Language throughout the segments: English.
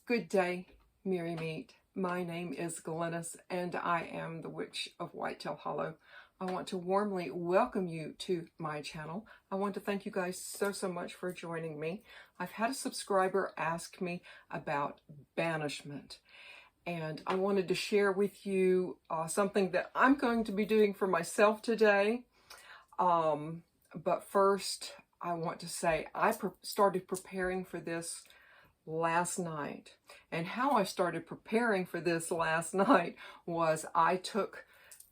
Good day, Merry Meet. My name is Glennis, and I am the Witch of Whitetail Hollow. I want to warmly welcome you to my channel. I want to thank you guys so much for joining me. I've had a subscriber ask me about banishment, and I wanted to share with you something that I'm going to be doing for myself today. But first, I want to say I started preparing for this last night. And how I started preparing for this last night was I took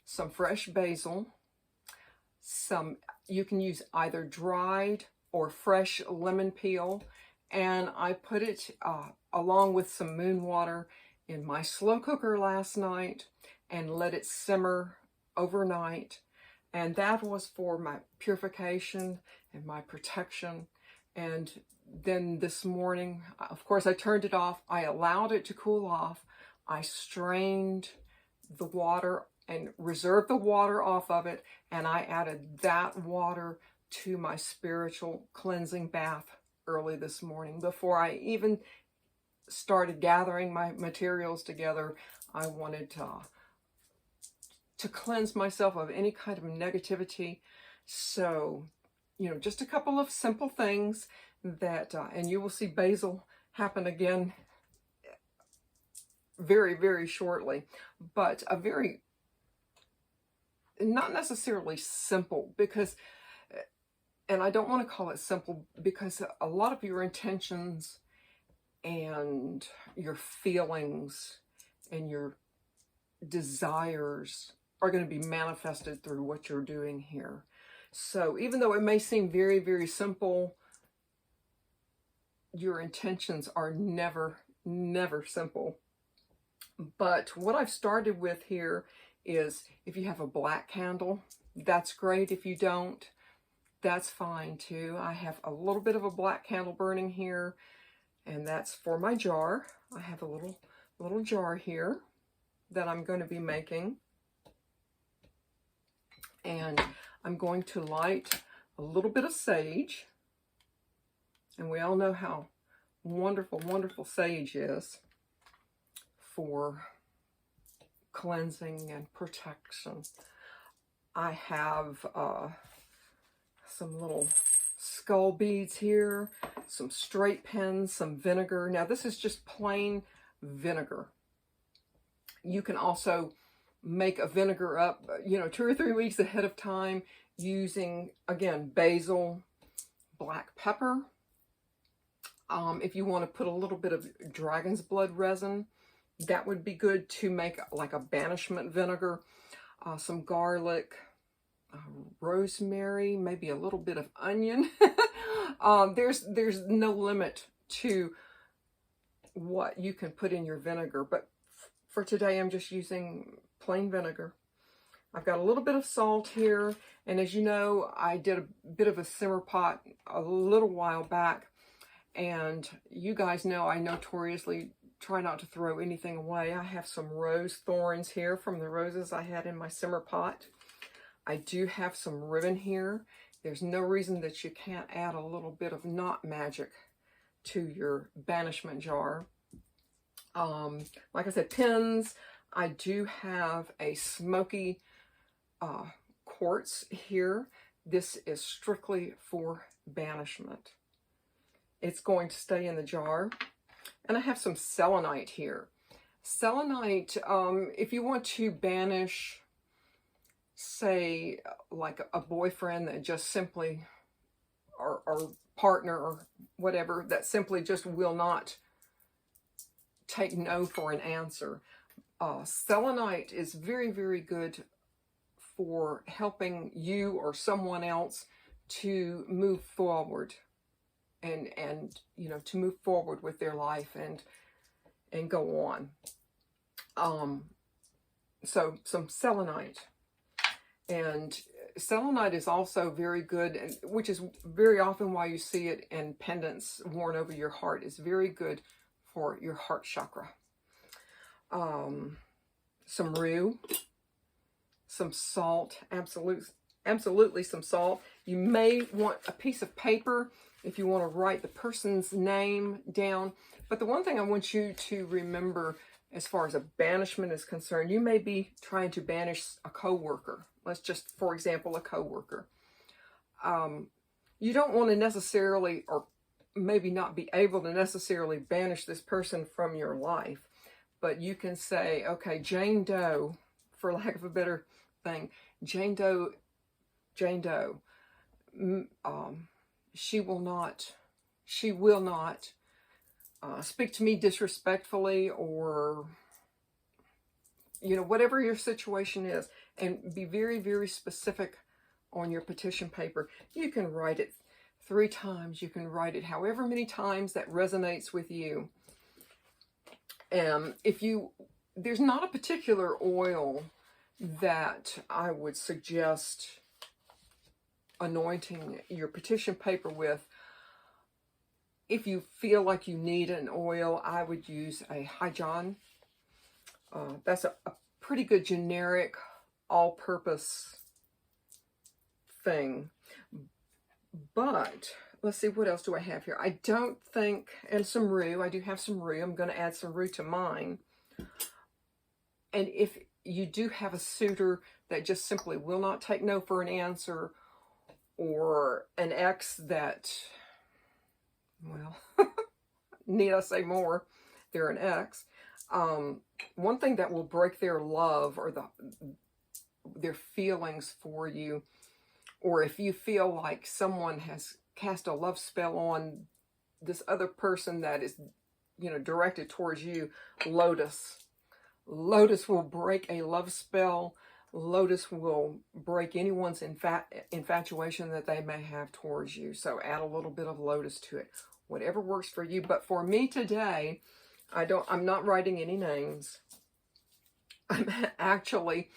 some fresh basil, you can use either dried or fresh lemon peel, and I put it along with some moon water in my slow cooker last night and let it simmer overnight. And that was for my purification and my protection. And then this morning, of course, I turned it off. I allowed it to cool off. I strained the water and reserved the water off of it. And I added that water to my spiritual cleansing bath early this morning. Before I even started gathering my materials together, I wanted to cleanse myself of any kind of negativity. So, you know, just a couple of simple things that, and you will see basil happen again very shortly, but a very, not necessarily simple, because, and I don't want to call it simple because a lot of your intentions and your feelings and your desires are going to be manifested through what you're doing here. So even though it may seem very simple, your intentions are never simple. But what I've started with here is, if you have a black candle, that's great. If you don't, that's fine too. I have a little bit of a black candle burning here, and that's for my jar. I have a little jar here that I'm going to be making. And I'm going to light a little bit of sage. And we all know how wonderful sage is for cleansing and protection. I have some little skull beads here, some straight pins, some vinegar. Now this is just plain vinegar. You can also make a vinegar up, 2 or 3 weeks ahead of time using, again, basil, black pepper. If you want to put a little bit of dragon's blood resin, that would be good to make like a banishment vinegar. Some garlic, rosemary, maybe a little bit of onion. There's no limit to what you can put in your vinegar, but for today I'm just using plain vinegar. I've got a little bit of salt here, and as you know, I did a bit of a simmer pot a little while back, and you guys know I notoriously try not to throw anything away. I have some rose thorns here from the roses I had in my simmer pot. I do have some ribbon here. There's no reason that you can't add a little bit of knot magic to your banishment jar. Like I said, pins. I do have a smoky quartz here. This is strictly for banishment. It's going to stay in the jar. And I have some selenite here. Selenite, if you want to banish, say, like a boyfriend that just simply, or partner or whatever, that simply just will not take no for an answer. Selenite is very good for helping you or someone else to move forward and to move forward with their life and go on. So some selenite. And selenite is also very good, which is very often why you see it in pendants worn over your heart. It's very good for your heart chakra. Some rue, some salt, absolutely some salt. You may want a piece of paper if you want to write the person's name down. But the one thing I want you to remember as far as a banishment is concerned, you may be trying to banish a coworker. Let's just, for example, a coworker. You don't want to necessarily, or maybe not be able to necessarily banish this person from your life, but you can say, okay, Jane Doe, for lack of a better thing, Jane Doe, she will not speak to me disrespectfully, or, you know, whatever your situation is, and be very, very specific on your petition paper. You can write it 3 times. You can write it however many times that resonates with you. And there's not a particular oil that I would suggest anointing your petition paper with. If you feel like you need an oil, I would use a Hyjon. That's a pretty good generic all-purpose thing. But let's see, what else do I have here? I don't think, and some rue. I do have some rue. I'm going to add some rue to mine. And if you do have a suitor that just simply will not take no for an answer, or an ex that, well, need I say more, they're an ex. One thing that will break their love, or their feelings for you, or if you feel like someone has cast a love spell on this other person that is, you know, directed towards you, Lotus. Lotus will break a love spell. Lotus will break anyone's infatuation that they may have towards you. So add a little bit of Lotus to it. Whatever works for you. But for me today, I'm not writing any names. I'm actually,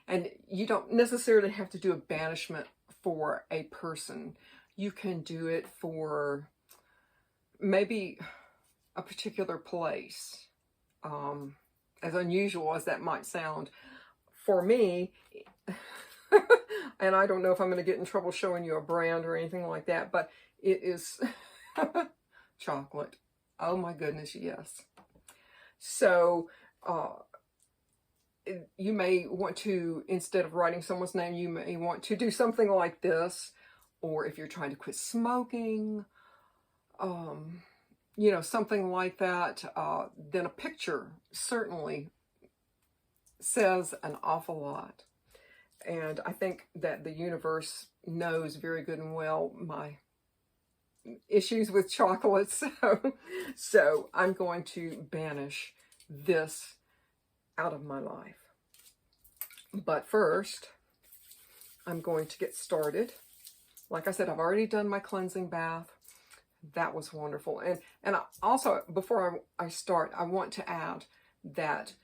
and you don't necessarily have to do a banishment for a person. You can do it for maybe a particular place. As unusual as that might sound, for me, and I don't know if I'm going to get in trouble showing you a brand or anything like that, but it is chocolate. Oh my goodness, yes. So, you may want to, instead of writing someone's name, you may want to do something like this. Or if you're trying to quit smoking, you know, something like that, then a picture certainly says an awful lot. And I think that the universe knows very good and well my issues with chocolate. So I'm going to banish this out of my life. But first, I'm going to get started. Like I said, I've already done my cleansing bath. That was wonderful. And I also, before I start, I want to add that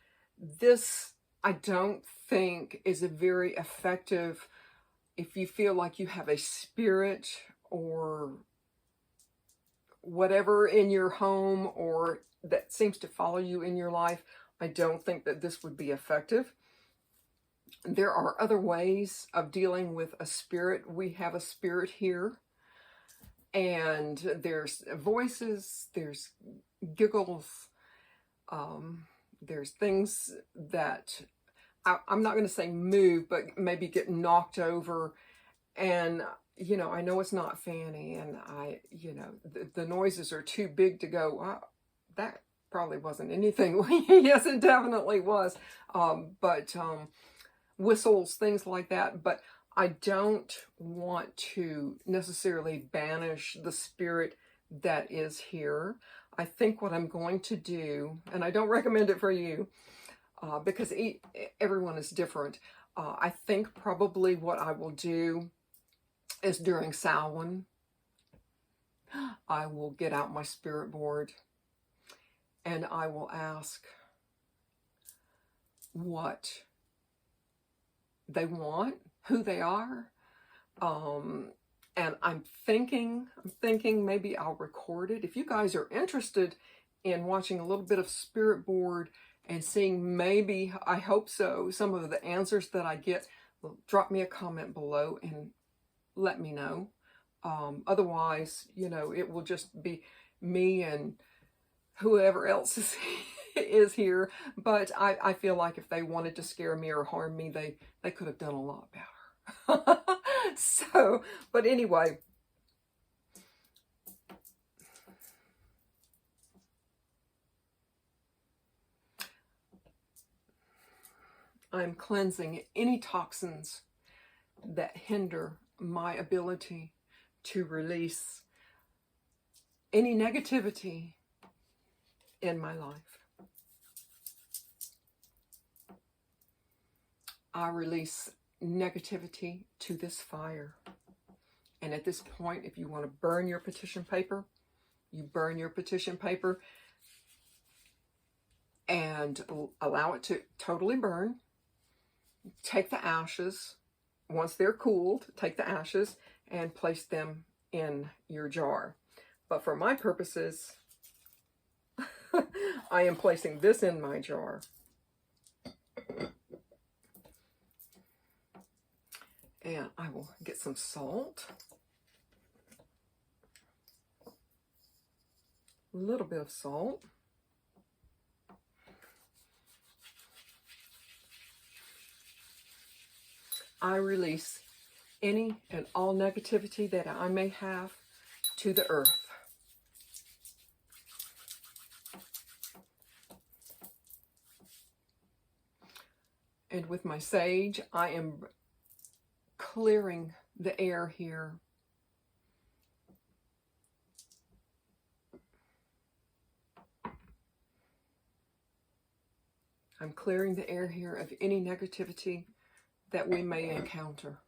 this, I don't think, is a very effective, if you feel like you have a spirit or whatever in your home, or that seems to follow you in your life. I don't think that this would be effective. There are other ways of dealing with a spirit. We have a spirit here, and there's voices, there's giggles, there's things that I'm not going to say move, but maybe get knocked over. And, you know, I know it's not Fanny, and you know, the noises are too big to go, wow, that probably wasn't anything. Yes, it definitely was. But whistles, things like that. But I don't want to necessarily banish the spirit that is here. I think what I'm going to do, and I don't recommend it for you, because everyone is different. I think probably what I will do is during Samhain, I will get out my spirit board and I will ask what they want, who they are. And I'm thinking maybe I'll record it. If you guys are interested in watching a little bit of spirit board and seeing, maybe, I hope so, some of the answers that I get, drop me a comment below and let me know. Otherwise, you know, it will just be me and whoever else is here. But I feel like if they wanted to scare me or harm me, they could have done a lot better. So, but anyway, I'm cleansing any toxins that hinder my ability to release any negativity in my life. I release negativity to this fire. And at this point, if you want to burn your petition paper, you burn your petition paper and allow it to totally burn. Take the ashes. Once they're cooled, take the ashes and place them in your jar. But for my purposes, I am placing this in my jar. And I will get some salt. A little bit of salt. I release any and all negativity that I may have to the earth. And with my sage, I am clearing the air here. I'm clearing the air here of any negativity that we may encounter.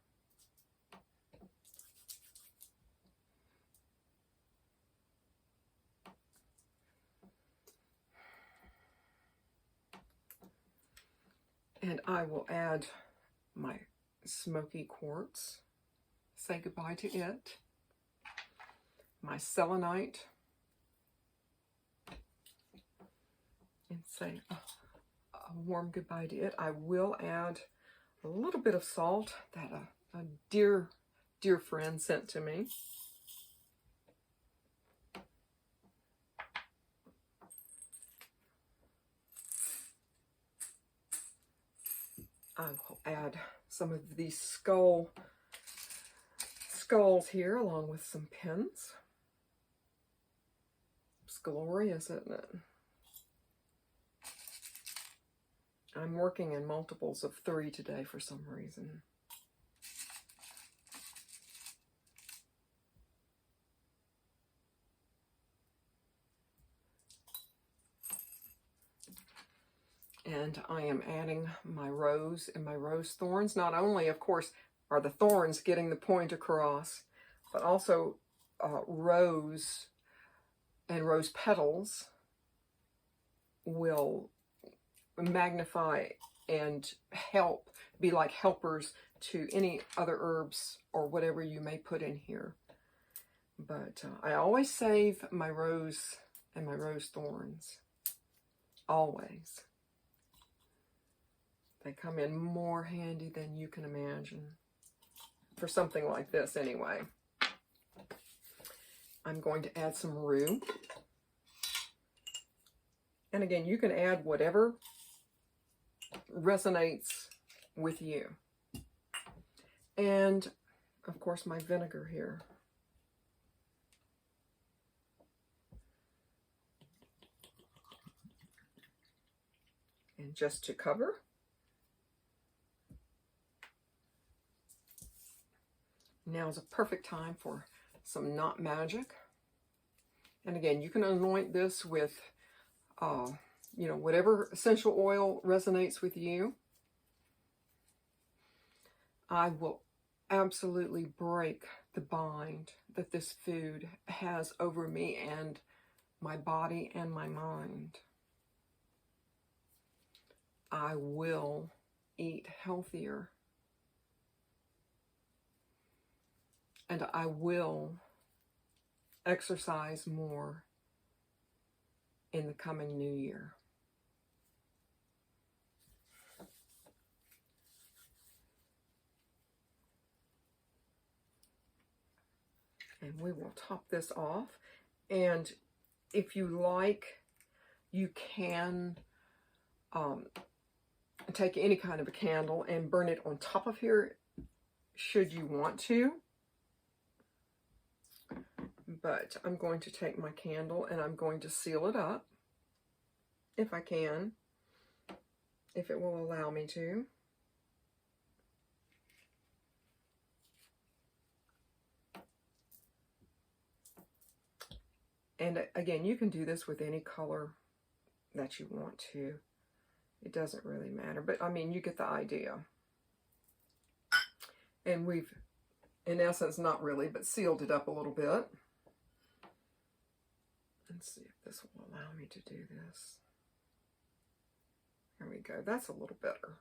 And I will add my smoky quartz, say goodbye to it, my selenite, and say a warm goodbye to it. I will add a little bit of salt that a dear friend sent to me. I will add some of these skulls here along with some pins. It's glorious, isn't it? I'm working in multiples of 3 today for some reason. And I am adding my rose and my rose thorns. Not only, of course, are the thorns getting the point across, but also rose and rose petals will magnify and help, be like helpers to any other herbs or whatever you may put in here. But I always save my rose and my rose thorns. Always. They come in more handy than you can imagine. For something like this, anyway. I'm going to add some rue. And again, you can add whatever resonates with you. And, of course, my vinegar here. And just to cover, now is a perfect time for some Not Magic. And again, you can anoint this with, you know, whatever essential oil resonates with you. I will absolutely break the bind that this food has over me and my body and my mind. I will eat healthier. And I will exercise more in the coming new year. we will top this off. And if you like, you can take any kind of a candle and burn it on top of here, should you want to. But I'm going to take my candle and I'm going to seal it up, if I can, if it will allow me to. And again, you can do this with any color that you want to. It doesn't really matter, but I mean, you get the idea. And we've, in essence, not really, but sealed it up a little bit. Let's see if this will allow me to do this. There we go. That's a little better.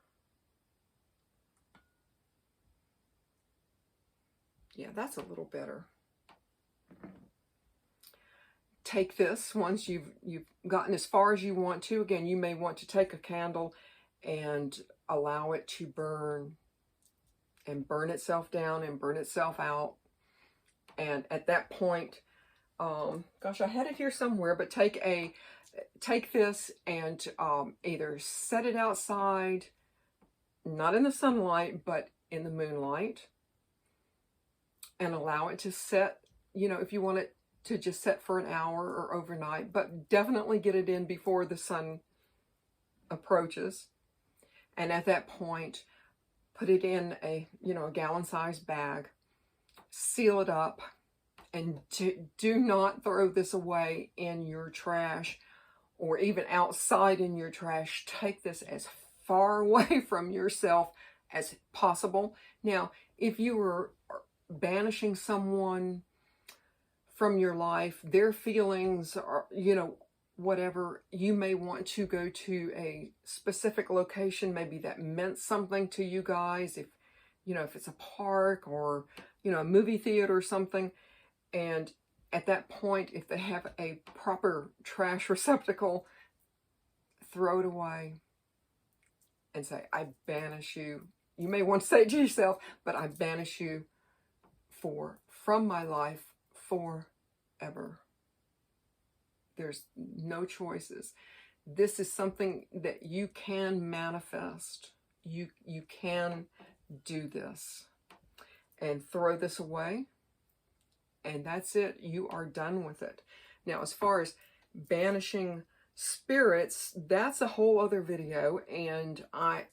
Yeah, that's a little better. Take this once you've gotten as far as you want to. Again, you may want to take a candle and allow it to burn and burn itself down and burn itself out. And at that point, gosh, I had it here somewhere, but take this and either set it outside, not in the sunlight, but in the moonlight, and allow it to set, you know, if you want it to just set for an hour or overnight, but definitely get it in before the sun approaches. And at that point, put it in a, you know, a gallon-sized bag, seal it up, and do not throw this away in your trash or even outside in your trash. Take this as far away from yourself as possible. Now, if you were banishing someone from your life, their feelings, or, you know, whatever, you may want to go to a specific location, maybe that meant something to you guys, if, you know, if it's a park or, you know, a movie theater or something. And at that point, if they have a proper trash receptacle, throw it away and say, I banish you. You may want to say it to yourself, but I banish you from my life forever. There's no choices. This is something that you can manifest. You can do this. And throw this away. And that's it. You are done with it. Now, as far as banishing spirits, that's a whole other video. And I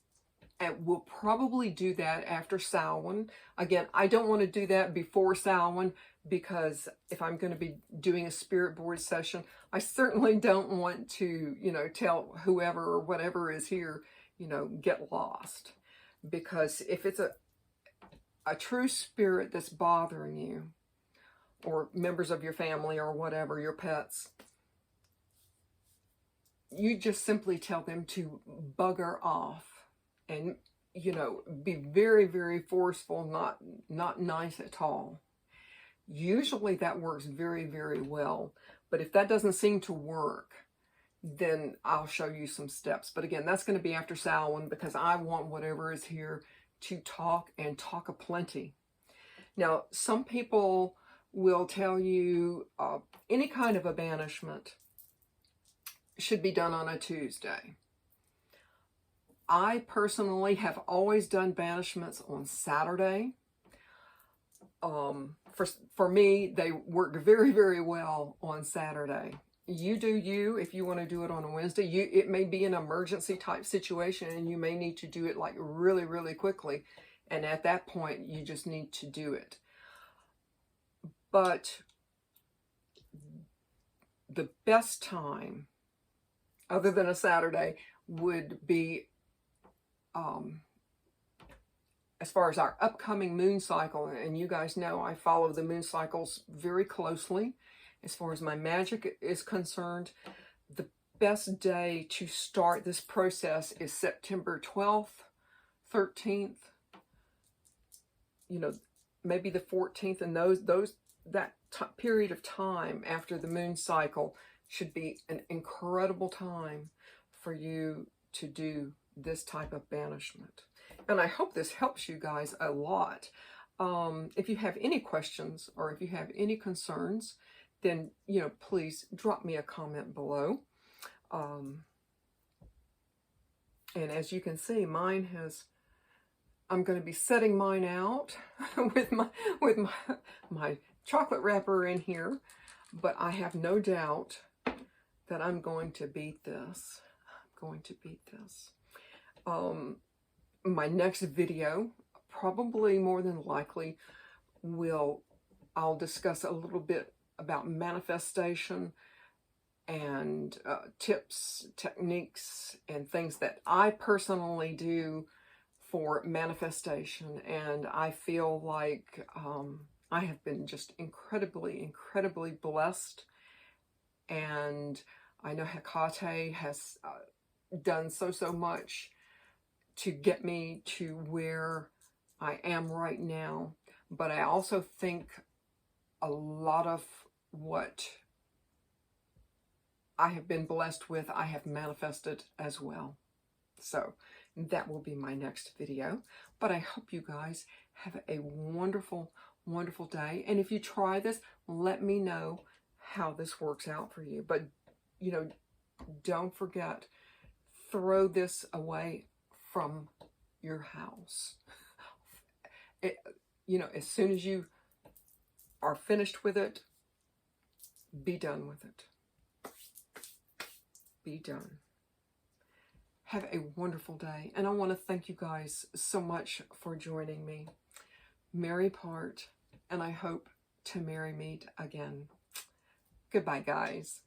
will probably do that after Samhain. Again, I don't want to do that before Samhain, because if I'm going to be doing a spirit board session, I certainly don't want to, you know, tell whoever or whatever is here, you know, get lost. Because if it's a true spirit that's bothering you, or members of your family or whatever, your pets, you just simply tell them to bugger off. And, you know, be very, very forceful, not nice at all. Usually that works very, very well. But if that doesn't seem to work, then I'll show you some steps. But again, that's going to be after Samhain, because I want whatever is here to talk, and talk aplenty. Now, some people will tell you any kind of a banishment should be done on a Tuesday. I personally have always done banishments on Saturday. For me, they work very, very well on Saturday. You do you. If you want to do it on a Wednesday, it may be an emergency type situation and you may need to do it like really, really quickly. And at that point, you just need to do it. But the best time, other than a Saturday, would be as far as our upcoming moon cycle. And you guys know I follow the moon cycles very closely. As far as my magic is concerned, the best day to start this process is September 12th, 13th, you know, maybe the 14th, and that period of time after the moon cycle should be an incredible time for you to do this type of banishment. And I hope this helps you guys a lot. If you have any questions or if you have any concerns, then, you know, please drop me a comment below. And as you can see, mine has, I'm going to be setting mine out with my chocolate wrapper in here, but I have no doubt that I'm going to beat this. I'm going to beat this. My next video, probably more than likely, I'll discuss a little bit about manifestation and tips, techniques, and things that I personally do for manifestation. And I feel like I have been just incredibly blessed. And I know Hecate has done so much to get me to where I am right now. But I also think a lot of what I have been blessed with, I have manifested as well. So that will be my next video. But I hope you guys have a wonderful day. And if you try this, let me know how this works out for you. But, you know, don't forget, throw this away from your house. You know, as soon as you are finished with it, be done with it. Be done. Have a wonderful day. And I want to thank you guys so much for joining me. Merry part, and I hope to merry meet again. Goodbye, guys.